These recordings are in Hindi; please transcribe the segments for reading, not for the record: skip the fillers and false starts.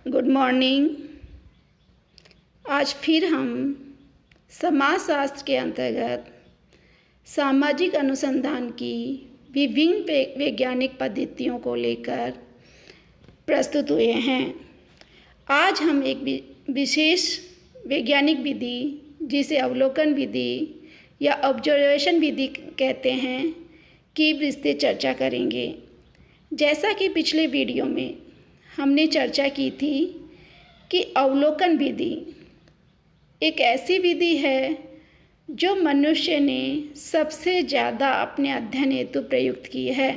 Good morning. आज फिर हम समाजशास्त्र के अंतर्गत सामाजिक अनुसंधान की विभिन्न वैज्ञानिक पद्धतियों को लेकर प्रस्तुत हुए हैं। आज हम एक विशेष वैज्ञानिक विधि जिसे अवलोकन विधि या ऑब्जर्वेशन विधि कहते हैं की विस्तृत चर्चा करेंगे। जैसा कि पिछले वीडियो में हमने चर्चा की थी कि अवलोकन विधि एक ऐसी विधि है जो मनुष्य ने सबसे ज़्यादा अपने अध्ययन हेतु प्रयुक्त की है।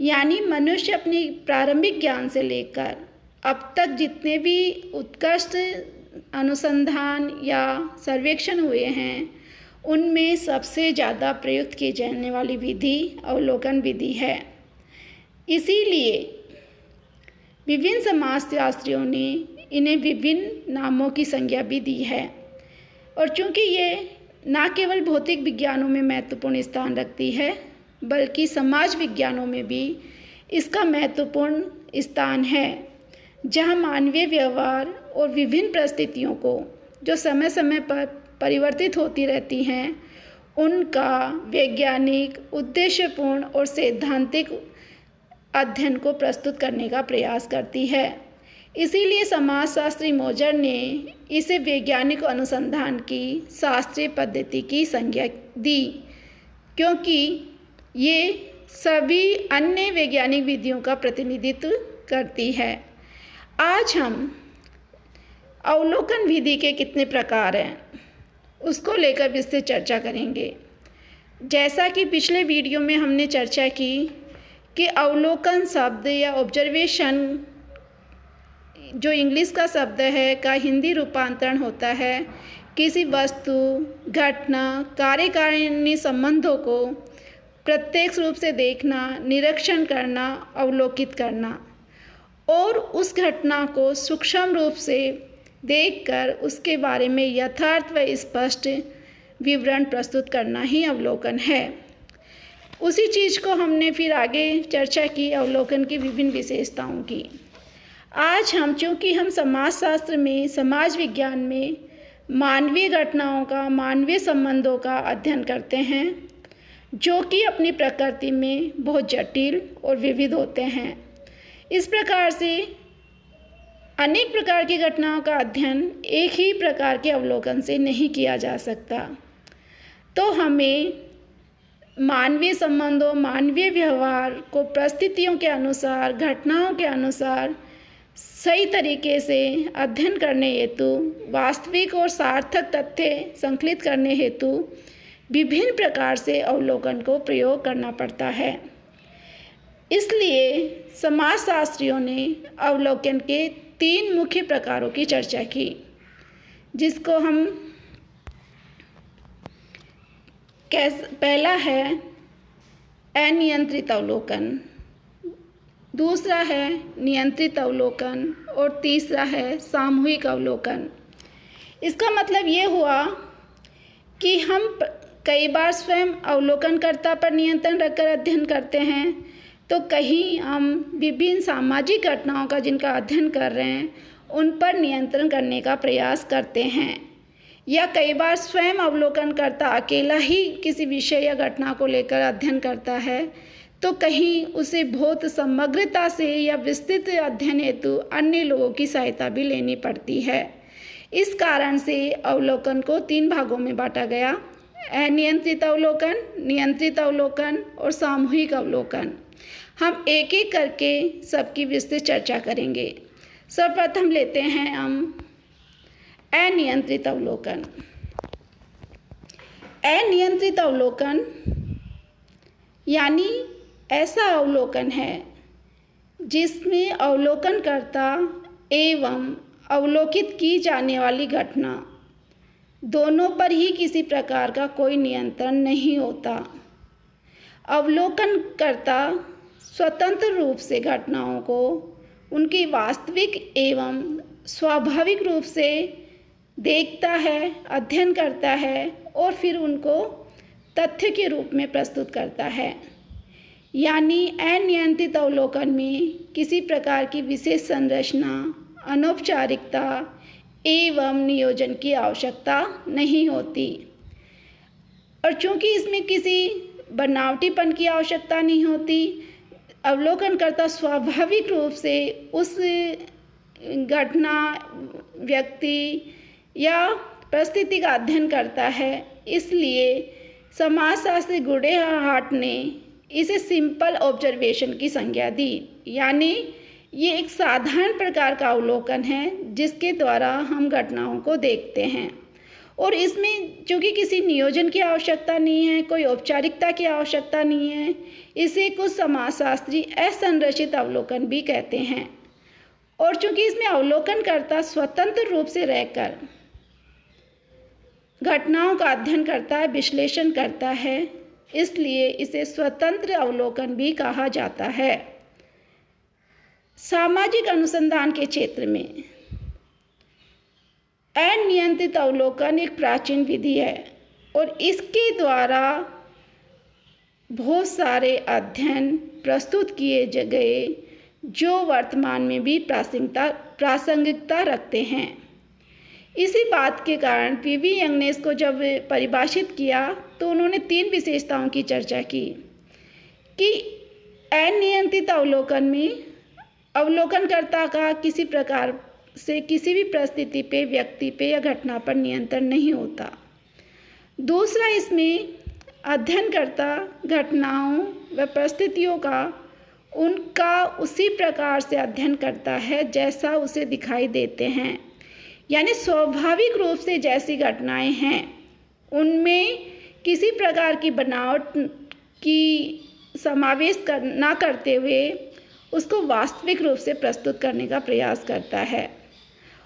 यानी मनुष्य अपने प्रारंभिक ज्ञान से लेकर अब तक जितने भी उत्कृष्ट अनुसंधान या सर्वेक्षण हुए हैं उनमें सबसे ज़्यादा प्रयुक्त की जाने वाली विधि अवलोकन विधि है। इसीलिए विभिन्न समाजशास्त्रियों ने इन्हें विभिन्न नामों की संज्ञा भी दी है। और चूंकि ये न केवल भौतिक विज्ञानों में महत्वपूर्ण स्थान रखती है बल्कि समाज विज्ञानों में भी इसका महत्वपूर्ण स्थान है, जहां मानवीय व्यवहार और विभिन्न परिस्थितियों को जो समय समय पर परिवर्तित होती रहती हैं उनका वैज्ञानिक, उद्देश्यपूर्ण और सैद्धांतिक अध्ययन को प्रस्तुत करने का प्रयास करती है। इसीलिए समाजशास्त्री मोजर ने इसे वैज्ञानिक अनुसंधान की शास्त्रीय पद्धति की संज्ञा दी, क्योंकि ये सभी अन्य वैज्ञानिक विधियों का प्रतिनिधित्व करती है। आज हम अवलोकन विधि के कितने प्रकार हैं उसको लेकर विस्तृत चर्चा करेंगे। जैसा कि पिछले वीडियो में हमने चर्चा की कि अवलोकन शब्द या ऑब्जर्वेशन जो इंग्लिश का शब्द है का हिंदी रूपांतरण होता है किसी वस्तु, घटना, कार्यकारिणी संबंधों को प्रत्यक्ष रूप से देखना, निरीक्षण करना, अवलोकित करना और उस घटना को सूक्ष्म रूप से देखकर उसके बारे में यथार्थ व स्पष्ट विवरण प्रस्तुत करना ही अवलोकन है। उसी चीज़ को हमने फिर आगे चर्चा की अवलोकन की विभिन्न विशेषताओं की। आज हम चूँकि हम समाजशास्त्र में, समाज विज्ञान में मानवीय घटनाओं का, मानवीय संबंधों का अध्ययन करते हैं जो कि अपनी प्रकृति में बहुत जटिल और विविध होते हैं। इस प्रकार से अनेक प्रकार की घटनाओं का अध्ययन एक ही प्रकार के अवलोकन से नहीं किया जा सकता। तो हमें मानवीय संबंधों, मानवीय व्यवहार को परिस्थितियों के अनुसार, घटनाओं के अनुसार सही तरीके से अध्ययन करने हेतु, वास्तविक और सार्थक तथ्य संकलित करने हेतु विभिन्न प्रकार से अवलोकन को प्रयोग करना पड़ता है। इसलिए समाजशास्त्रियों ने अवलोकन के 3 मुख्य प्रकारों की चर्चा की, जिसको हम पहला है अनियंत्रित अवलोकन, दूसरा है नियंत्रित अवलोकन और तीसरा है सामूहिक अवलोकन। इसका मतलब ये हुआ कि हम कई बार स्वयं अवलोकनकर्ता पर नियंत्रण रखकर अध्ययन करते हैं, तो कहीं हम विभिन्न सामाजिक घटनाओं का जिनका अध्ययन कर रहे हैं उन पर नियंत्रण करने का प्रयास करते हैं, या कई बार स्वयं अवलोकनकर्ता अकेला ही किसी विषय या घटना को लेकर अध्ययन करता है, तो कहीं उसे बहुत समग्रता से या विस्तृत अध्ययन हेतु अन्य लोगों की सहायता भी लेनी पड़ती है। इस कारण से अवलोकन को 3 भागों में बांटा गया: अनियंत्रित अवलोकन, नियंत्रित अवलोकन और सामूहिक अवलोकन। हम एक एक करके सबकी विस्तृत चर्चा करेंगे। सर्वप्रथम लेते हैं हम अनियंत्रित अवलोकन। अनियंत्रित अवलोकन यानी ऐसा अवलोकन है जिसमें अवलोकनकर्ता एवं अवलोकित की जाने वाली घटना दोनों पर ही किसी प्रकार का कोई नियंत्रण नहीं होता। अवलोकनकर्ता स्वतंत्र रूप से घटनाओं को उनकी वास्तविक एवं स्वाभाविक रूप से देखता है, अध्ययन करता है और फिर उनको तथ्य के रूप में प्रस्तुत करता है। यानी अनियंत्रित अवलोकन में किसी प्रकार की विशेष संरचना, अनौपचारिकता एवं नियोजन की आवश्यकता नहीं होती। और चूँकि इसमें किसी बनावटीपन की आवश्यकता नहीं होती, अवलोकनकर्ता स्वाभाविक रूप से उस घटना, व्यक्ति या परिस्थिति का अध्ययन करता है। इसलिए समाजशास्त्री गुडेहार्ट ने इसे सिंपल ऑब्जर्वेशन की संज्ञा दी, यानी ये एक साधारण प्रकार का अवलोकन है जिसके द्वारा हम घटनाओं को देखते हैं। और इसमें चूँकि किसी नियोजन की आवश्यकता नहीं है, कोई औपचारिकता की आवश्यकता नहीं है, इसे कुछ समाजशास्त्री असंरचित अवलोकन भी कहते हैं। और चूँकि इसमें अवलोकनकर्ता स्वतंत्र रूप से रहकर घटनाओं का अध्ययन करता है, विश्लेषण करता है, इसलिए इसे स्वतंत्र अवलोकन भी कहा जाता है। सामाजिक अनुसंधान के क्षेत्र में अनियंत्रित अवलोकन एक प्राचीन विधि है और इसके द्वारा बहुत सारे अध्ययन प्रस्तुत किए गए जो वर्तमान में भी प्रासंगिकता रखते हैं। इसी बात के कारण पीवी यंग ने इसको जब परिभाषित किया तो उन्होंने 3 विशेषताओं की चर्चा की कि अनियंत्रित अवलोकन में अवलोकनकर्ता का किसी प्रकार से किसी भी परिस्थिति पे, व्यक्ति पे या घटना पर नियंत्रण नहीं होता। दूसरा, इसमें अध्ययनकर्ता घटनाओं व परिस्थितियों का उनका उसी प्रकार से अध्ययन करता है जैसा उसे दिखाई देते हैं, यानी स्वाभाविक रूप से जैसी घटनाएं हैं उनमें किसी प्रकार की बनावट की समावेश ना करते हुए उसको वास्तविक रूप से प्रस्तुत करने का प्रयास करता है।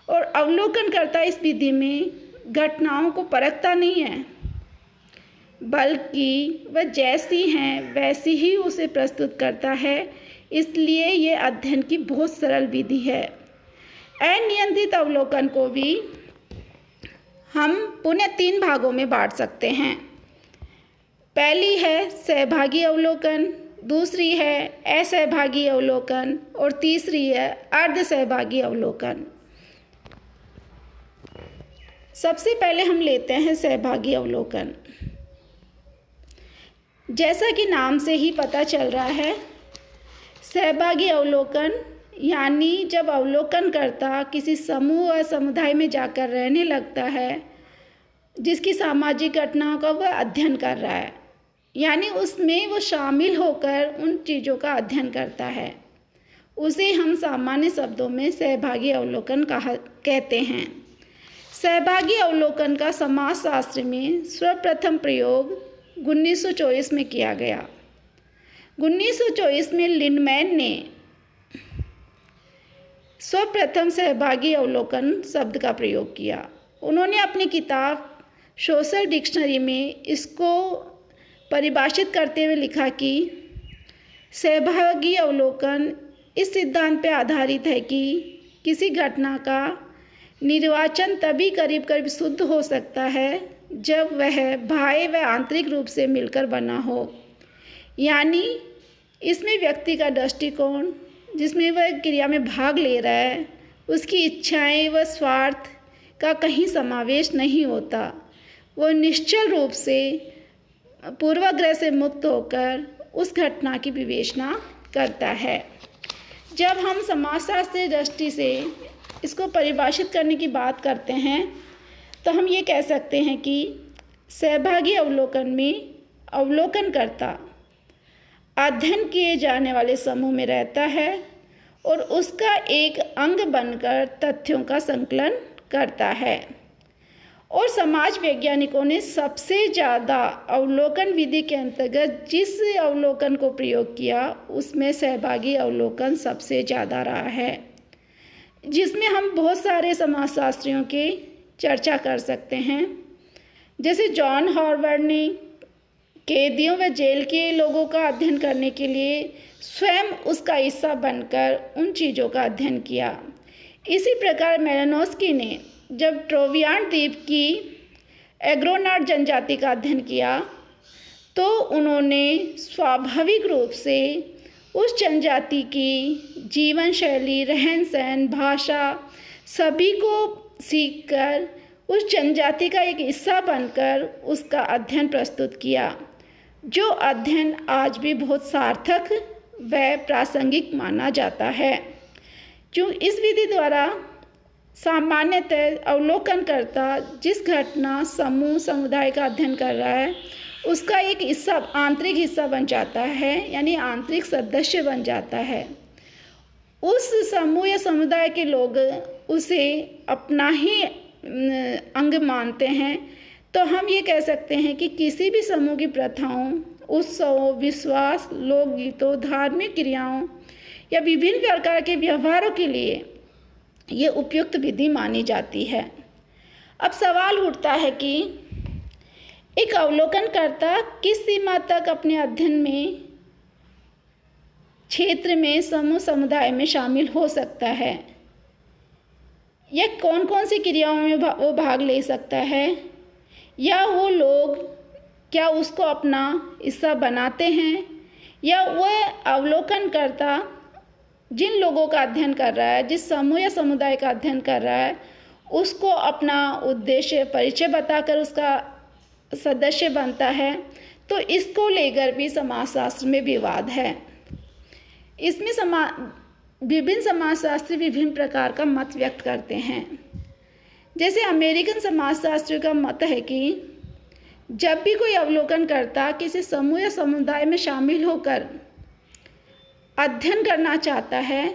और अवलोकनकर्ता इस विधि में घटनाओं को परखता नहीं है, बल्कि वह जैसी हैं वैसी ही उसे प्रस्तुत करता है। इसलिए ये अध्ययन की बहुत सरल विधि है। अनियंत्रित अवलोकन को भी हम पुनः 3 भागों में बांट सकते हैं। पहली है सहभागी अवलोकन, दूसरी है असहभागी अवलोकन और तीसरी है अर्ध सहभागी अवलोकन। सबसे पहले हम लेते हैं सहभागी अवलोकन। जैसा कि नाम से ही पता चल रहा है, सहभागी अवलोकन यानी जब अवलोकनकर्ता किसी समूह या समुदाय में जाकर रहने लगता है जिसकी सामाजिक घटनाओं का वह अध्ययन कर रहा है, यानी उसमें वो शामिल होकर उन चीज़ों का अध्ययन करता है, उसे हम सामान्य शब्दों में सहभागी अवलोकन कहते हैं। सहभागी अवलोकन का समाजशास्त्र में सर्वप्रथम प्रयोग 1924 में किया गया। 1924 में लिंडमैन ने सर्वप्रथम सहभागी अवलोकन शब्द का प्रयोग किया। उन्होंने अपनी किताब सोशल डिक्शनरी में इसको परिभाषित करते हुए लिखा कि सहभागी अवलोकन इस सिद्धांत पर आधारित है कि किसी घटना का निर्वाचन तभी करीब करीब शुद्ध हो सकता है जब वह बाह्य व आंतरिक रूप से मिलकर बना हो, यानी इसमें व्यक्ति का दृष्टिकोण जिसमें वह क्रिया में भाग ले रहा है, उसकी इच्छाएं व स्वार्थ का कहीं समावेश नहीं होता। वह निश्चल रूप से पूर्वाग्रह से मुक्त होकर उस घटना की विवेचना करता है। जब हम समाजशास्त्रीय दृष्टि से इसको परिभाषित करने की बात करते हैं तो हम ये कह सकते हैं कि सहभागी अवलोकन में अवलोकनकर्ता अध्ययन किए जाने वाले समूह में रहता है और उसका एक अंग बनकर तथ्यों का संकलन करता है। और समाज वैज्ञानिकों ने सबसे ज़्यादा अवलोकन विधि के अंतर्गत जिस अवलोकन को प्रयोग किया उसमें सहभागी अवलोकन सबसे ज़्यादा रहा है, जिसमें हम बहुत सारे समाजशास्त्रियों के चर्चा कर सकते हैं। जैसे जॉन हॉवर्ड ने कैदियों व जेल के लोगों का अध्ययन करने के लिए स्वयं उसका हिस्सा बनकर उन चीज़ों का अध्ययन किया। इसी प्रकार मेलानोस्की ने जब ट्रोवियान द्वीप की एग्रोनाट जनजाति का अध्ययन किया तो उन्होंने स्वाभाविक रूप से उस जनजाति की जीवन शैली, रहन सहन, भाषा सभी को सीखकर उस जनजाति का एक हिस्सा बनकर उसका अध्ययन प्रस्तुत किया, जो अध्ययन आज भी बहुत सार्थक व प्रासंगिक माना जाता है। क्यों इस विधि द्वारा सामान्यतः अवलोकनकर्ता जिस घटना, समूह, समुदाय का अध्ययन कर रहा है उसका एक हिस्सा, आंतरिक हिस्सा बन जाता है, यानी आंतरिक सदस्य बन जाता है। उस समूह या समुदाय के लोग उसे अपना ही अंग मानते हैं। तो हम ये कह सकते हैं कि किसी भी समूह की प्रथाओं, उत्सवों, विश्वास, लोकगीतों, धार्मिक क्रियाओं या विभिन्न प्रकार के व्यवहारों के लिए ये उपयुक्त विधि मानी जाती है। अब सवाल उठता है कि एक अवलोकनकर्ता किस सीमा तक अपने अध्ययन में क्षेत्र में, समूह, समुदाय में शामिल हो सकता है, या कौन कौन सी क्रियाओं में वो भाग ले सकता है, या वो लोग क्या उसको अपना हिस्सा बनाते हैं, या वह अवलोकनकर्ता जिन लोगों का अध्ययन कर रहा है, जिस समूह या समुदाय का अध्ययन कर रहा है, उसको अपना उद्देश्य, परिचय बताकर उसका सदस्य बनता है। तो इसको लेकर भी समाजशास्त्र में विवाद है। इसमें विभिन्न समाजशास्त्री विभिन्न प्रकार का मत व्यक्त करते हैं। जैसे अमेरिकन समाजशास्त्रियों का मत है कि जब भी कोई अवलोकनकर्ता किसी समूह या समुदाय में शामिल होकर अध्ययन करना चाहता है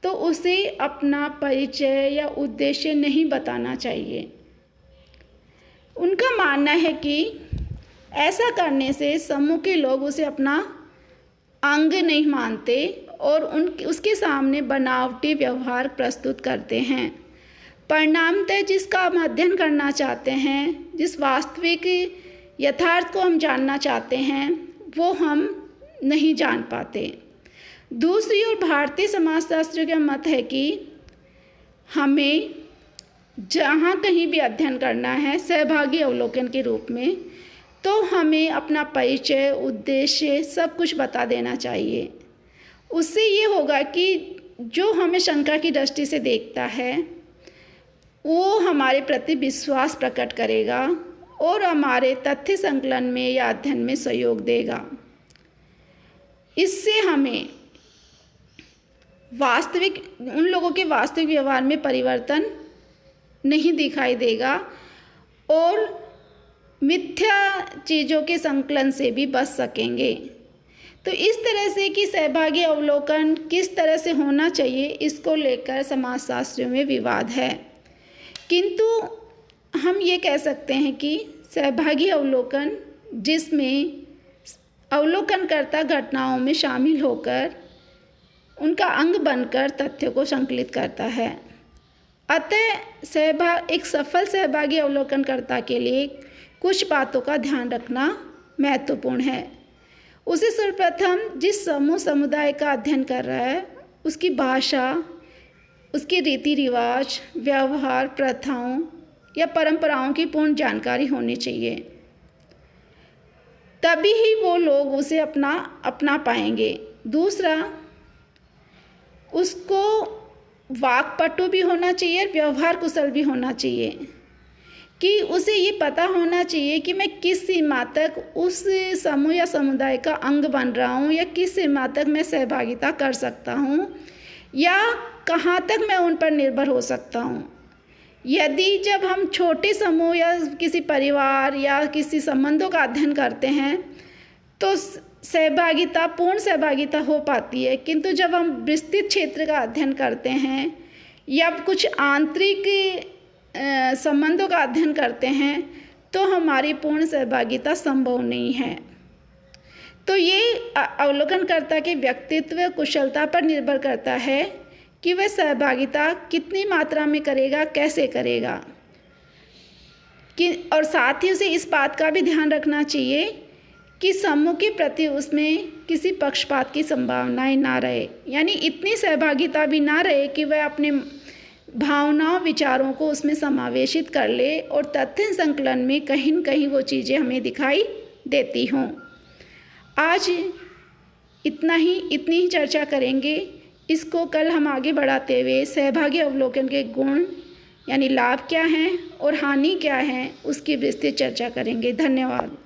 तो उसे अपना परिचय या उद्देश्य नहीं बताना चाहिए। उनका मानना है कि ऐसा करने से समूह के लोग उसे अपना अंग नहीं मानते और उसके सामने बनावटी व्यवहार प्रस्तुत करते हैं। परिणामतः जिसका हम अध्ययन करना चाहते हैं, जिस वास्तविक यथार्थ को हम जानना चाहते हैं, वो हम नहीं जान पाते। दूसरी ओर भारतीय समाजशास्त्रियों का मत है कि हमें जहाँ कहीं भी अध्ययन करना है सहभागी अवलोकन के रूप में, तो हमें अपना परिचय, उद्देश्य सब कुछ बता देना चाहिए। उससे ये होगा कि जो हमें शंका की दृष्टि से देखता है वो हमारे प्रति विश्वास प्रकट करेगा और हमारे तथ्य संकलन में या अध्ययन में सहयोग देगा। इससे हमें उन लोगों के वास्तविक व्यवहार में परिवर्तन नहीं दिखाई देगा और मिथ्या चीज़ों के संकलन से भी बच सकेंगे। तो इस तरह से कि सहभागी अवलोकन किस तरह से होना चाहिए, इसको लेकर समाजशास्त्रियों में विवाद है। किंतु हम ये कह सकते हैं कि सहभागी अवलोकन जिसमें अवलोकनकर्ता घटनाओं में शामिल होकर उनका अंग बनकर तथ्यों को संकलित करता है। अतः एक सफल सहभागी अवलोकनकर्ता के लिए कुछ बातों का ध्यान रखना महत्वपूर्ण है। उसे सर्वप्रथम जिस समूह समुदाय का अध्ययन कर रहा है उसकी भाषा, उसके रीति रिवाज, व्यवहार, प्रथाओं या परंपराओं की पूर्ण जानकारी होनी चाहिए। तभी ही वो लोग उसे अपना पाएंगे। दूसरा, उसको वाक्पटु भी होना चाहिए, व्यवहार कुशल भी होना चाहिए कि उसे ये पता होना चाहिए कि मैं किस सीमा तक उस समूह या समुदाय का अंग बन रहा हूँ या किस सीमा तक मैं सहभागिता कर सकता हूँ या कहाँ तक मैं उन पर निर्भर हो सकता हूँ। यदि जब हम छोटे समूह या किसी परिवार या किसी संबंधों का अध्ययन करते हैं तो पूर्ण सहभागिता हो पाती है, किंतु जब हम विस्तृत क्षेत्र का अध्ययन करते हैं या कुछ आंतरिक संबंधों का अध्ययन करते हैं तो हमारी पूर्ण सहभागिता संभव नहीं है। तो ये अवलोकनकर्ता के व्यक्तित्व कुशलता पर निर्भर करता है कि वह सहभागिता कितनी मात्रा में करेगा, कैसे करेगा और साथ ही उसे इस बात का भी ध्यान रखना चाहिए कि समूह के प्रति उसमें किसी पक्षपात की संभावनाएं ना रहे, यानी इतनी सहभागिता भी ना रहे कि वह अपने भावनाओं, विचारों को उसमें समावेशित कर ले और तथ्य संकलन में कहीं न कहीं वो चीज़ें हमें दिखाई देती हों। आज इतनी ही चर्चा करेंगे। इसको कल हम आगे बढ़ाते हुए सहभागी अवलोकन के गुण यानी लाभ क्या हैं और हानि क्या है उसकी विस्तृत चर्चा करेंगे। धन्यवाद।